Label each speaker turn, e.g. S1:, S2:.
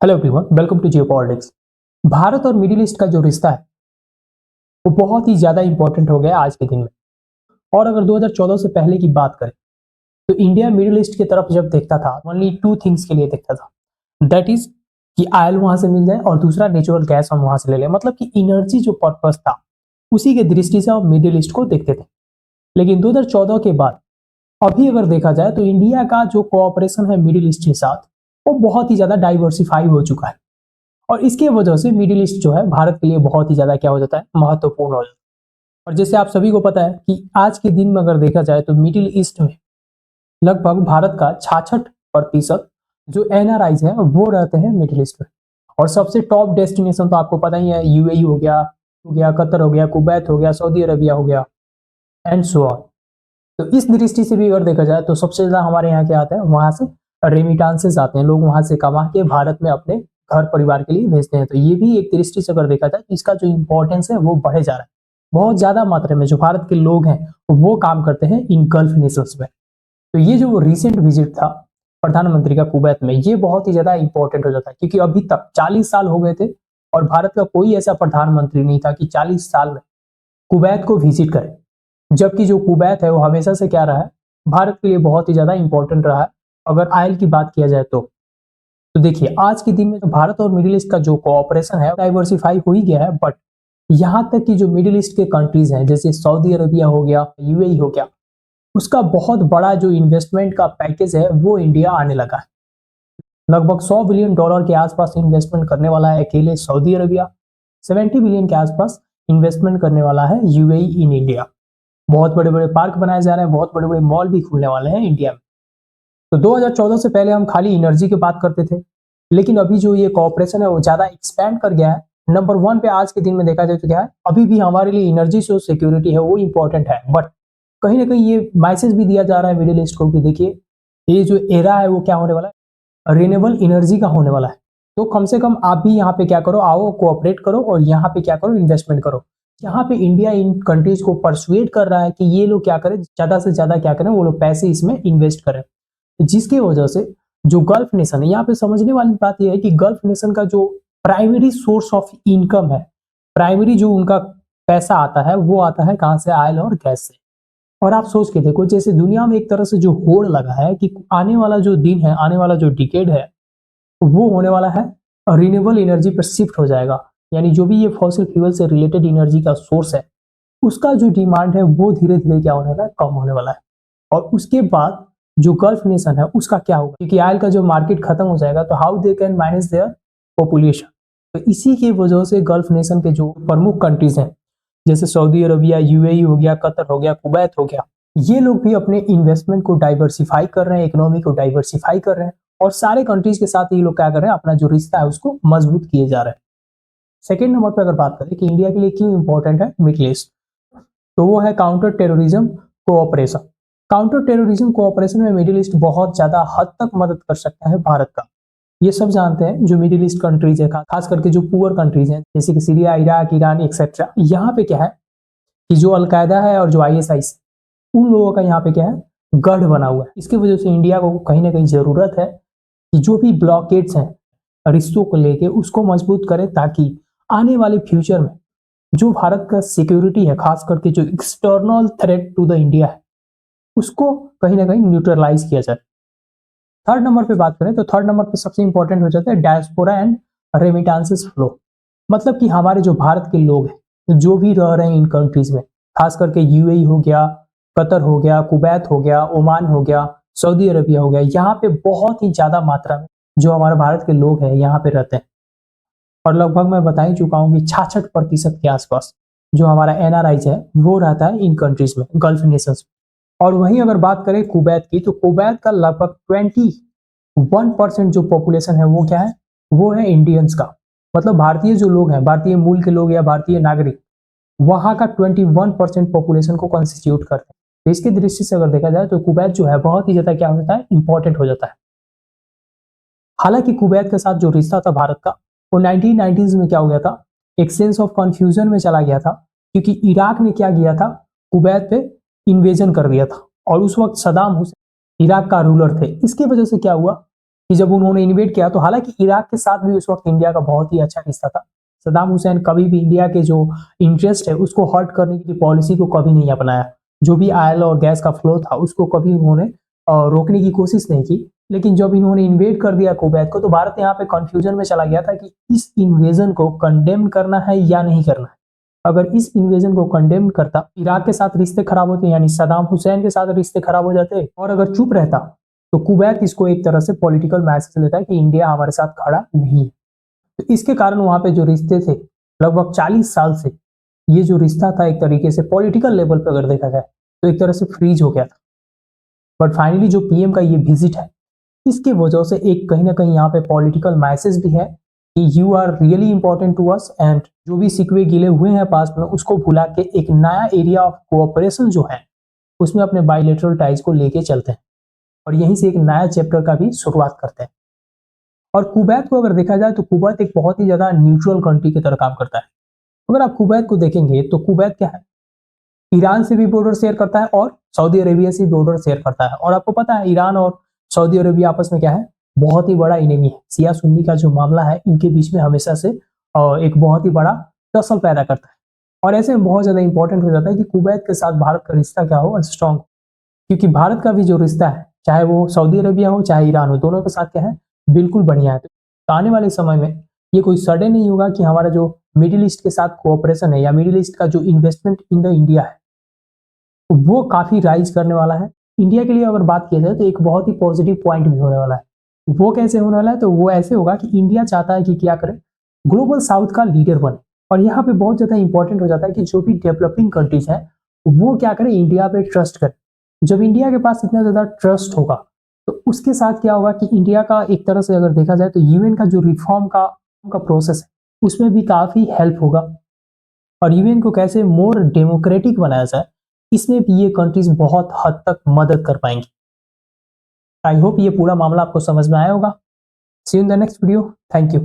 S1: Hello everyone, welcome to geopolitics. Bharat और middle east का जो रिश्ता है वो बहुत ही ज्यादा इंपॉर्टेंट हो गया आज के दिन में। और अगर 2014 से पहले की बात करें तो इंडिया मिडिल ईस्ट की तरफ जब देखता था ओनली टू थिंग्स के लिए देखता था। दैट इज कि ऑयल वहां से मिल जाए और दूसरा नेचुरल गैस हम वहां से ले लें। मतलब कि एनर्जी जो पर्पस था उसी के दृष्टि से हम मिडिल ईस्ट को देखते थे। लेकिन 2014 के बाद अभी अगर देखा जाए तो इंडिया का जो कोऑपरेशन है मिडिल ईस्ट के साथ वो बहुत ही ज्यादा डाइवर्सिफाई हो चुका है। और इसके वजह से मिडिल ईस्ट जो है भारत के लिए बहुत ही ज्यादा क्या हो जाता है, महत्वपूर्ण हो जाता है। और जैसे आप सभी को पता है कि आज के दिन में अगर देखा जाए तो मिडिल ईस्ट में लगभग भारत का 66% जो एनआरआईज है वो रहते हैं मिडिल ईस्ट में। और सबसे टॉप डेस्टिनेशन तो आपको पता ही है, यूएई हो गया, कतर हो गया, कुवैत हो गया, सऊदी अरबिया हो गया एंड सो ऑन। तो इस दृष्टि से भी अगर देखा जाए तो सबसे ज्यादा हमारे यहाँ क्या आता है, वहां से रेमिटांसेस आते हैं। लोग वहां से कमा के भारत में अपने घर परिवार के लिए भेजते हैं। तो ये भी एक दृष्टि से अगर देखा जाए तो इसका जो इंपॉर्टेंस है वो बढ़े जा रहा है। बहुत ज्यादा मात्रा में जो भारत के लोग हैं वो काम करते हैं इन गल्फ नेशंस में। तो ये जो रिसेंट विजिट था प्रधानमंत्री का कुवैत में, ये बहुत ही ज्यादा इंपॉर्टेंट हो जाता है क्योंकि अभी तक 40 साल हो गए थे और भारत का कोई ऐसा प्रधानमंत्री नहीं था कि 40 साल में कुवैत को विजिट करे। जबकि जो कुवैत है वो हमेशा से क्या रहा है, भारत के लिए बहुत ही ज्यादा इंपॉर्टेंट रहा है। अगर ऑयल की बात किया जाए तो देखिए आज के दिन में जो भारत और मिडिल ईस्ट का जो कोऑपरेशन है डाइवर्सिफाई हो ही गया है। बट यहाँ तक कि जो मिडिल ईस्ट के कंट्रीज हैं जैसे सऊदी अरबिया हो गया, यूएई हो गया, उसका बहुत बड़ा जो इन्वेस्टमेंट का पैकेज है वो इंडिया आने लगा है। लगभग $100 बिलियन के आसपास इन्वेस्टमेंट करने वाला है अकेले सऊदी अरबिया। 70 बिलियन के आसपास इन्वेस्टमेंट करने वाला है यूएई इन इंडिया। बहुत बड़े बड़े पार्क बनाए जा रहे हैं, बहुत बड़े बड़े मॉल भी खुलने वाले हैं इंडिया में। तो 2014 से पहले हम खाली एनर्जी की बात करते थे, लेकिन अभी जो ये कॉपरेशन है वो ज्यादा एक्सपैंड कर गया है। नंबर 1 पे आज के दिन में देखा जाए तो क्या है, अभी भी हमारे लिए एनर्जी जो सिक्योरिटी है वो इंपॉर्टेंट है। बट कहीं ना कहीं ये मैसेज भी दिया जा रहा है मिडिल ईस्ट को कि देखिए ये जो एरा है वो क्या होने वाला है, रिन्यूएबल एनर्जी का होने वाला है। तो कम से कम आप भी यहाँ पे क्या करो, आओ कोऑपरेट करो और यहाँ पे क्या करो, इन्वेस्टमेंट करो। यहाँ पे इंडिया इन कंट्रीज को परसुएट कर रहा है कि ये लोग क्या करें, ज्यादा से ज्यादा क्या करें, वो लोग पैसे इसमें इन्वेस्ट करें। जिसकी वजह से जो गल्फ नेशन है, यहाँ पे समझने वाली बात यह है कि गल्फ नेशन का जो प्राइमरी सोर्स ऑफ इनकम है, प्राइमरी जो उनका पैसा आता है वो आता है कहाँ से, ऑयल और गैस से। और आप सोच के देखो, जैसे दुनिया में एक तरह से जो होड़ लगा है कि आने वाला जो दिन है, आने वाला जो डिकेड है वो होने वाला है रिन्यूएबल एनर्जी पर शिफ्ट हो जाएगा। यानी जो भी ये फॉसिल फ्यूल से रिलेटेड एनर्जी का सोर्स है उसका जो डिमांड है वो धीरे धीरे क्या होने वाला है, कम होने वाला है। और उसके बाद जो गल्फ नेशन है उसका क्या होगा, क्योंकि ऑयल का जो मार्केट खत्म हो जाएगा तो how they can manage their population. तो इसी की वजह से गल्फ नेशन के जो प्रमुख कंट्रीज हैं जैसे सऊदी अरबिया, यूएई हो गया, कतर हो गया, कुवैत हो गया, ये लोग भी अपने इन्वेस्टमेंट को डाइवर्सिफाई कर रहे हैं, इकोनॉमी को डाइवर्सिफाई कर रहे हैं। और सारे कंट्रीज के साथ ये लोग क्या कर रहे हैं, अपना जो रिश्ता है उसको मजबूत किए जा रहे हैं। सेकेंड नंबर पर अगर बात करें कि इंडिया के लिए क्यों इंपॉर्टेंट है मिडिल ईस्ट, तो वो है counter terrorism cooperation. Counter terrorism cooperation में मिडिल ईस्ट बहुत ज्यादा हद तक मदद कर सकता है भारत का। ये सब जानते हैं जो मिडिल ईस्ट कंट्रीज है, खास करके जो पुअर कंट्रीज हैं जैसे कि सीरिया, इराक, ईरान एक्सेट्रा। यहाँ पे क्या है कि जो अलकायदा है और जो आईएसआई उन लोगों का यहाँ पे क्या है, गढ़ बना हुआ है। इसकी वजह से इंडिया को कहीं ना कहीं जरूरत है कि जो भी ब्लॉकेड्स हैं रिश्तों को लेके उसको मजबूत करें, ताकि आने वाले फ्यूचर में जो भारत का सिक्योरिटी है, खास करके जो external threat to the India है, उसको कहीं ना कहीं न्यूट्रलाइज किया जाए। थर्ड नंबर पे बात करें तो थर्ड नंबर पे सबसे इंपॉर्टेंट हो जाता है डायस्पोरा एंड रेमिटांसेस फ्लो। मतलब कि हमारे जो भारत के लोग हैं जो भी रह रहे हैं इन कंट्रीज में, खास करके यूएई हो गया, कतर हो गया, कुवैत हो गया, ओमान हो गया, सऊदी अरबिया हो गया, यहाँ पे बहुत ही ज्यादा मात्रा में जो हमारे भारत के लोग हैं यहाँ पे रहते हैं। और लगभग मैं बता ही चुका हूँ कि 66% के आसपास जो हमारा एनआरआईज है वो रहता है इन कंट्रीज में, गल्फ नेशंस में। और वहीं अगर बात करें कुवैत की, तो कुवैत का लगभग 21% जो पॉपुलेशन है वो क्या है, वो है इंडियंस का। मतलब भारतीय जो लोग हैं, भारतीय मूल के लोग या भारतीय नागरिक, वहां का 21% पॉपुलेशन को कॉन्स्टिट्यूट करते हैं। तो इसकी दृष्टि से अगर देखा जाए तो कुवैत जो है बहुत ही ज्यादा क्या होता है, इंपॉर्टेंट हो जाता है। हालांकि कुवैत के साथ जो रिश्ता था भारत का वो 1990s में क्या हो गया था, एक सेंस ऑफ कंफ्यूजन में चला गया था, क्योंकि इराक ने क्या किया था, कुवैत पे इन्वेजन कर दिया था। और उस वक्त सदाम हुसैन इराक का रूलर थे। इसकी वजह से क्या हुआ, कि जब उन्होंने इन्वेड किया तो हालांकि इराक के साथ भी उस वक्त इंडिया का बहुत ही अच्छा रिश्ता था। सद्दाम हुसैन कभी भी इंडिया के जो इंटरेस्ट है उसको हर्ट करने की पॉलिसी को कभी नहीं अपनाया। जो भी ऑयल और गैस का फ्लो था उसको कभी उन्होंने रोकने की कोशिश नहीं की। लेकिन जब इन्होंने इन्वेड कर दिया कुवैत को तो भारत यहाँ पे कंफ्यूजन में चला गया था कि इस इन्वेजन को कंडेम करना है या नहीं करना है। अगर इस इन्वेजन को कंडेम करता, इराक के साथ रिश्ते खराब होते, यानी सद्दाम हुसैन के साथ रिश्ते खराब हो जाते, और अगर चुप रहता तो कुवैत इसको एक तरह से पॉलिटिकल मैसेज लेता है कि इंडिया हमारे साथ खड़ा नहीं है। तो इसके कारण वहां पे जो रिश्ते थे लगभग 40 साल से, ये जो रिश्ता था एक तरीके से पॉलिटिकल लेवल पे अगर देखा जाए तो एक तरह से फ्रीज हो गया था। बट फाइनली जो पीएम का ये विजिट है इसके वजह से एक कहीं ना कहीं यहाँ पे पॉलिटिकल मैसेज भी है कि you are really important to us, and जो भी सिकवे गिले हुए हैं पास्ट में उसको भुला के एक नया एरिया ऑफ कोऑपरेशन जो है उसमें अपने बायलैटरल टाइज को लेके चलते हैं और यहीं से एक नया चैप्टर का भी शुरुआत करते हैं। और कुवैत को अगर देखा जाए तो कुवैत एक बहुत ही ज्यादा न्यूट्रल कंट्री की तरह काम करता है। अगर आप कुवैत को देखेंगे तो कुवैत क्या है, ईरान से भी बॉर्डर शेयर करता है और सऊदी अरेबिया से बॉर्डर शेयर करता है। और आपको पता है ईरान और सऊदी अरेबिया आपस में क्या है, बहुत ही बड़ा इनेमी है। सिया सुन्नी का जो मामला है इनके बीच में हमेशा से एक बहुत ही बड़ा टसल पैदा करता है। और ऐसे में बहुत ज्यादा इंपॉर्टेंट हो जाता है कि कुवैत के साथ भारत का रिश्ता क्या हो, स्ट्रॉन्ग। क्योंकि भारत का भी जो रिश्ता है चाहे वो सऊदी अरेबिया हो चाहे ईरान हो, दोनों के साथ क्या है, बिल्कुल बढ़िया है। तो आने वाले समय में ये कोई सडन नहीं होगा कि हमारा जो मिडिल ईस्ट के साथ कोऑपरेशन है या मिडिल ईस्ट का जो इन्वेस्टमेंट इन द इंडिया है वो काफी राइज करने वाला है। इंडिया के लिए अगर बात किया जाए तो एक बहुत ही पॉजिटिव पॉइंट भी होने वाला है। वो कैसे होने वाला है, तो वो ऐसे होगा कि इंडिया चाहता है कि क्या करे, ग्लोबल साउथ का लीडर बने। और यहाँ पे बहुत ज्यादा इंपॉर्टेंट हो जाता है कि जो भी डेवलपिंग कंट्रीज है वो क्या करे, इंडिया पे ट्रस्ट करे। जब इंडिया के पास इतना ज्यादा ट्रस्ट होगा तो उसके साथ क्या होगा कि इंडिया का एक तरह से अगर देखा जाए तो यूएन का जो रिफॉर्म का प्रोसेस है उसमें भी काफी हेल्प होगा। और यूएन को कैसे मोर डेमोक्रेटिक बनाया जाए इसमें भी ये कंट्रीज बहुत हद तक मदद कर पाएंगी। आई होप ये पूरा मामला आपको समझ में आया होगा। See you in the next video. Thank you.